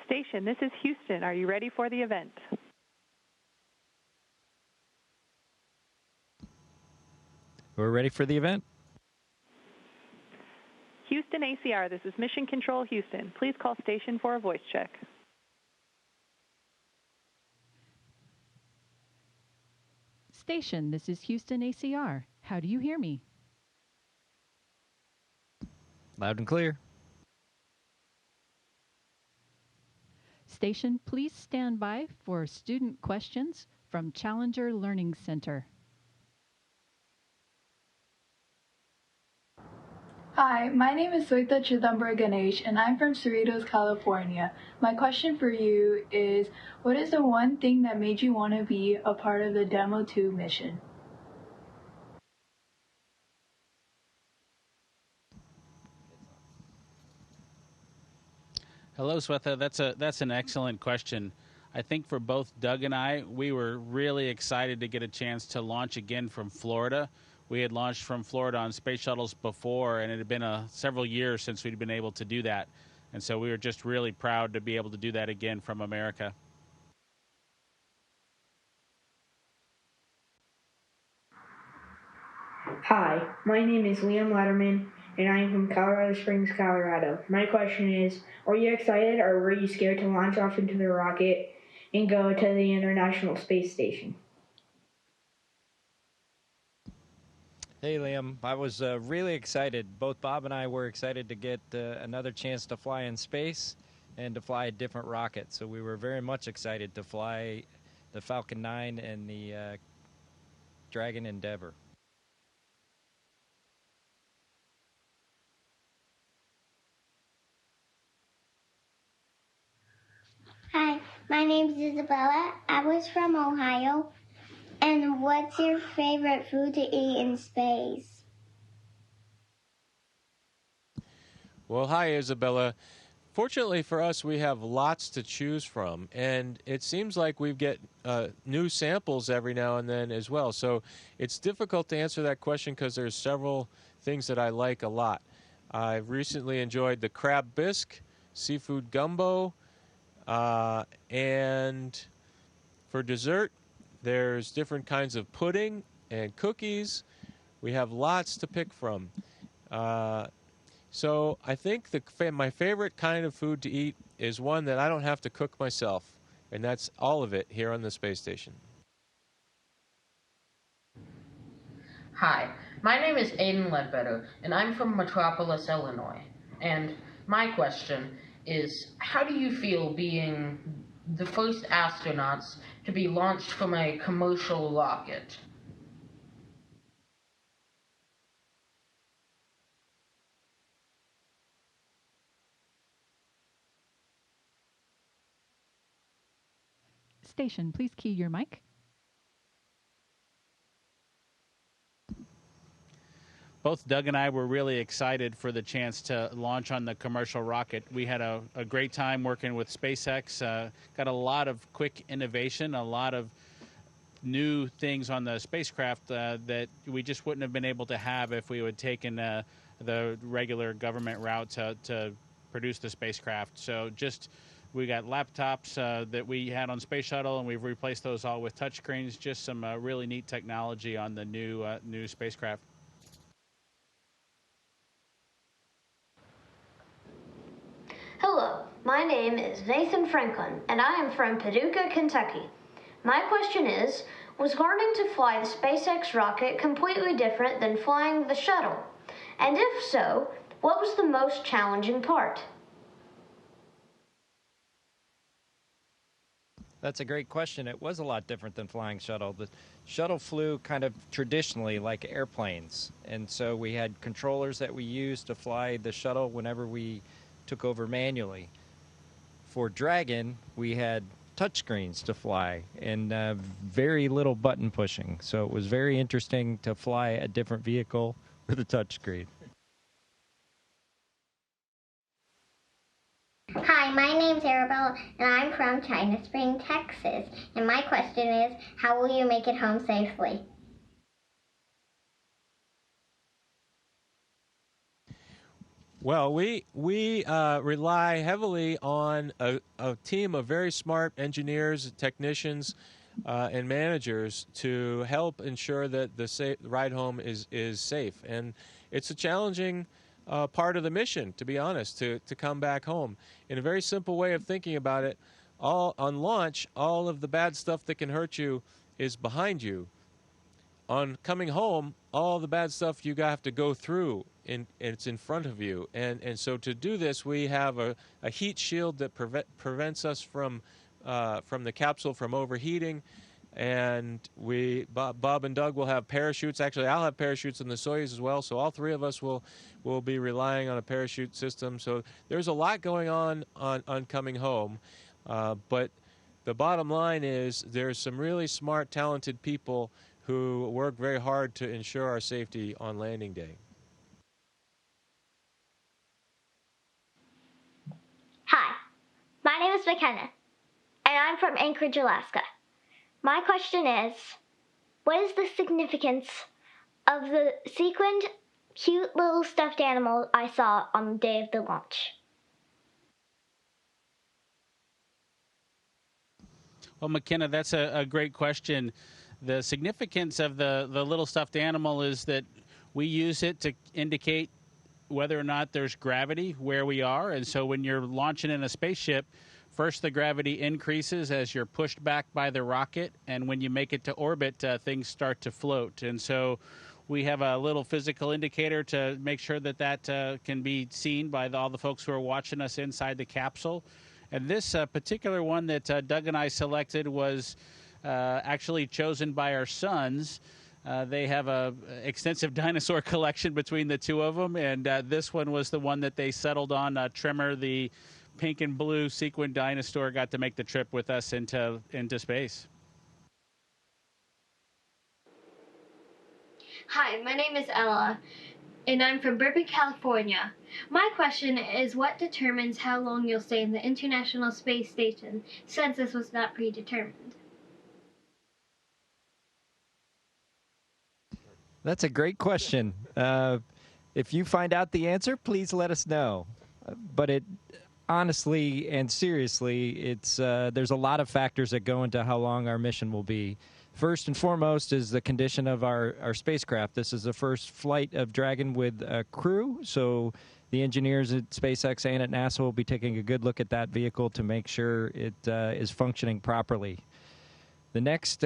Station, this is Houston. Are you ready for the event? We're ready for the event. Houston ACR, this is Mission Control Houston. Please call station for a voice check. Station, this is Houston ACR. How do you hear me? Loud and clear. Station, please stand by for student questions from Challenger Learning Center. Hi, my name is Soita Chidambar Ganesh, and I'm from Cerritos, California. My question for you is, what is the one thing that made you want to be a part of the Demo 2 mission? Hello, Swetha. That's an excellent question. I think for both Doug and I, we were really excited to get a chance to launch again from Florida. We had launched from Florida on space shuttles before, and it had been several years since we'd been able to do that. And so we were just really proud to be able to do that again from America. Hi, my name is Liam Letterman, and I am from Colorado Springs, Colorado. My question is, were you excited or were you scared to launch off into the rocket and go to the International Space Station? Hey, Liam. I was really excited. Both Bob and I were excited to get another chance to fly in space and to fly a different rocket. So we were very much excited to fly the Falcon 9 and the Dragon Endeavor. Hi, my name is Isabella. I was from Ohio. And what's your favorite food to eat in space? Well, hi, Isabella. Fortunately for us, we have lots to choose from, and it seems like we get new samples every now and then as well. So it's difficult to answer that question because there's several things that I like a lot. I've recently enjoyed the crab bisque, seafood gumbo, and for dessert, there's different kinds of pudding and cookies. We have lots to pick from. So I think my favorite kind of food to eat is one that I don't have to cook myself, and that's all of it here on the space station. Hi, my name is Aiden Ledbetter, and I'm from Metropolis, Illinois. And my question is, how do you feel being the first astronauts to be launched from a commercial rocket? Station, please key your mic. Both Doug and I were really excited for the chance to launch on the commercial rocket. We had a great time working with SpaceX, got a lot of quick innovation, a lot of new things on the spacecraft that we just wouldn't have been able to have if we had taken the regular government route to produce the spacecraft. So we got laptops that we had on Space Shuttle, and we've replaced those all with touchscreens. Just some really neat technology on the new spacecraft. Hello, my name is Nathan Franklin, and I am from Paducah, Kentucky. My question is, was learning to fly the SpaceX rocket completely different than flying the shuttle? And if so, what was the most challenging part? That's a great question. It was a lot different than flying shuttle. The shuttle flew kind of traditionally like airplanes, and so we had controllers that we used to fly the shuttle whenever we took over manually. For Dragon, we had touchscreens to fly and very little button pushing. So it was very interesting to fly a different vehicle with a touchscreen. Hi, my name's Arabella, and I'm from China Spring, Texas. And my question is, how will you make it home safely? Well, we rely heavily on a team of very smart engineers, technicians, and managers to help ensure that the ride home is safe. And it's a challenging part of the mission, to be honest, to come back home. In a very simple way of thinking about it, on launch, all of the bad stuff that can hurt you is behind you. On coming home, all the bad stuff you have to go through, it's in front of you. And so to do this, we have a heat shield that prevents us from the capsule from overheating. And Bob and Doug will have parachutes. Actually, I'll have parachutes in the Soyuz as well. So all three of us will be relying on a parachute system. So there's a lot going on coming home. But the bottom line is there's some really smart, talented people who work very hard to ensure our safety on landing day. Hi, my name is McKenna, and I'm from Anchorage, Alaska. My question is, what is the significance of the sequined, cute little stuffed animal I saw on the day of the launch? Well, McKenna, that's a great question. The significance of the little stuffed animal is that we use it to indicate whether or not there's gravity where we are. And so when you're launching in a spaceship, first the gravity increases as you're pushed back by the rocket. And when you make it to orbit, things start to float. And so we have a little physical indicator to make sure that that can be seen by all the folks who are watching us inside the capsule. And this particular one that Doug and I selected was actually chosen by our sons. They have an extensive dinosaur collection between the two of them, and this one was the one that they settled on. Trimmer, the pink and blue sequin dinosaur, got to make the trip with us into space. Hi, my name is Ella, and I'm from Burbank, California. My question is, what determines how long you'll stay in the International Space Station, since this was not predetermined? That's a great question. If you find out the answer, please let us know. But honestly and seriously, there's a lot of factors that go into how long our mission will be. First and foremost is the condition of our spacecraft. This is the first flight of Dragon with a crew, so the engineers at SpaceX and at NASA will be taking a good look at that vehicle to make sure it is functioning properly. The next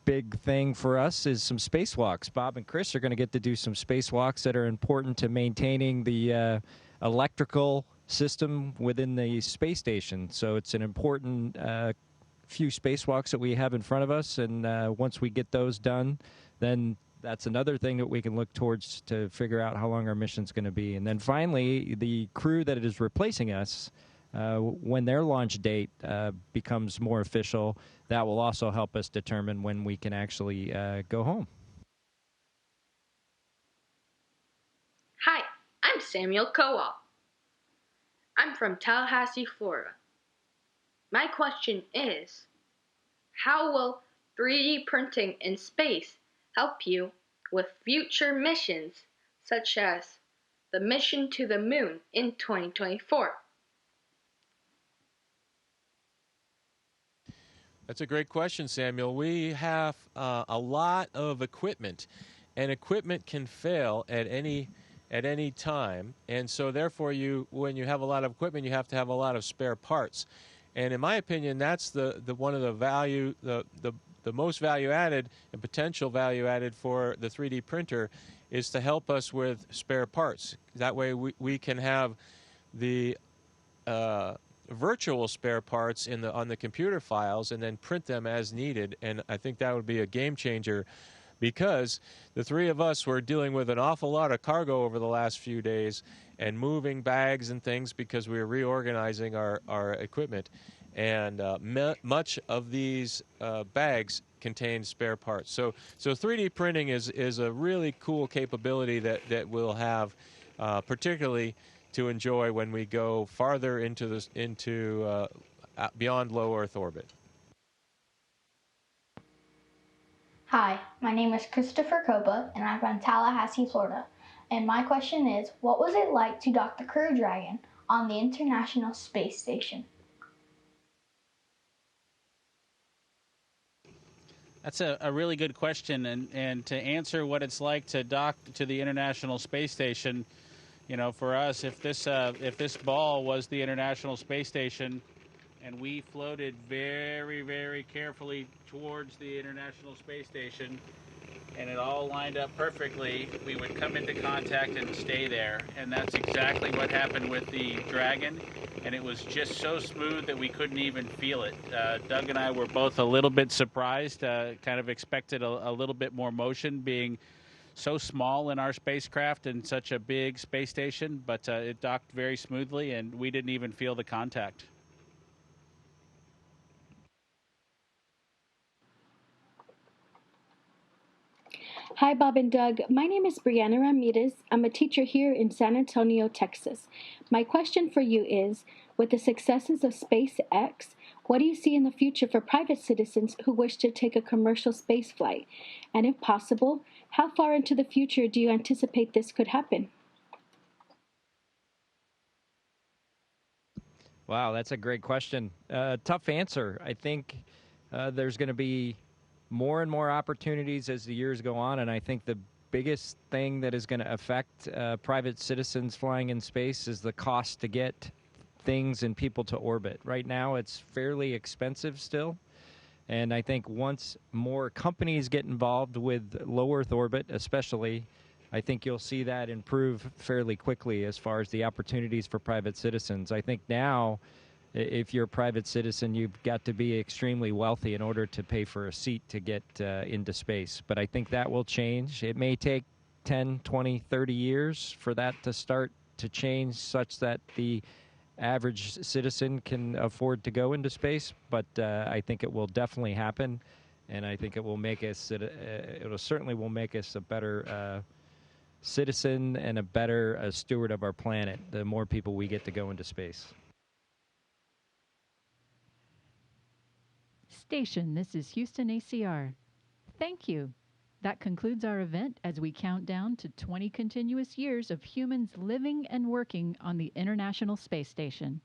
big thing for us is some spacewalks. Bob and Chris are going to get to do some spacewalks that are important to maintaining the electrical system within the space station. So it's an important few spacewalks that we have in front of us, and once we get those done, then that's another thing that we can look towards to figure out how long our mission's going to be. And then finally, the crew that is replacing us, when their launch date becomes more official, that will also help us determine when we can actually go home. Hi, I'm Samuel Kowal. I'm from Tallahassee, Florida. My question is, how will 3D printing in space help you with future missions, such as the mission to the moon in 2024? That's a great question, Samuel. We have a lot of equipment, and equipment can fail at any time. And so therefore, when you have a lot of equipment, you have to have a lot of spare parts. And in my opinion, that's the one of the most value added and potential value added for the 3D printer is to help us with spare parts. That way we can have the virtual spare parts on the computer files and then print them as needed. And I think that would be a game changer, because the three of us were dealing with an awful lot of cargo over the last few days and moving bags and things because we were reorganizing our equipment. And much of these bags contain spare parts. So 3D printing is a really cool capability that we'll have, particularly to enjoy when we go farther into beyond low Earth orbit. Hi, my name is Christopher Koba, and I'm from Tallahassee, Florida. And my question is, what was it like to dock the Crew Dragon on the International Space Station? That's a really good question, and to answer what it's like to dock to the International Space Station, you know, for us, if this ball was the International Space Station, and we floated very, very carefully towards the International Space Station, and it all lined up perfectly, we would come into contact and stay there. And that's exactly what happened with the Dragon. And it was just so smooth that we couldn't even feel it. Doug and I were both a little bit surprised, kind of expected a little bit more motion being so small in our spacecraft and such a big space station, but it docked very smoothly and we didn't even feel the contact. Hi, Bob and Doug. My name is Brianna Ramirez. I'm a teacher here in San Antonio, Texas. My question for you is, with the successes of SpaceX, what do you see in the future for private citizens who wish to take a commercial space flight? And if possible, how far into the future do you anticipate this could happen? Wow, that's a great question. Tough answer. I think there's going to be more and more opportunities as the years go on, and I think the biggest thing that is going to affect private citizens flying in space is the cost to get things and people to orbit. Right now, it's fairly expensive still, and I think once more companies get involved with low Earth orbit, especially, I think you'll see that improve fairly quickly as far as the opportunities for private citizens. I think now, if you're a private citizen, you've got to be extremely wealthy in order to pay for a seat to get into space. But I think that will change. It may take 10, 20, 30 years for that to start to change such that the average citizen can afford to go into space. But I think it will definitely happen, and I think it will make us, it certainly will make us a better citizen and a better steward of our planet the more people we get to go into space. Station, this is Houston ACR. Thank you. That concludes our event as we count down to 20 continuous years of humans living and working on the International Space Station.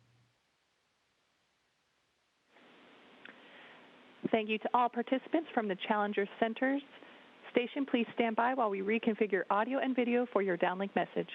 Thank you to all participants from the Challenger Centers. Station, please stand by while we reconfigure audio and video for your downlink message.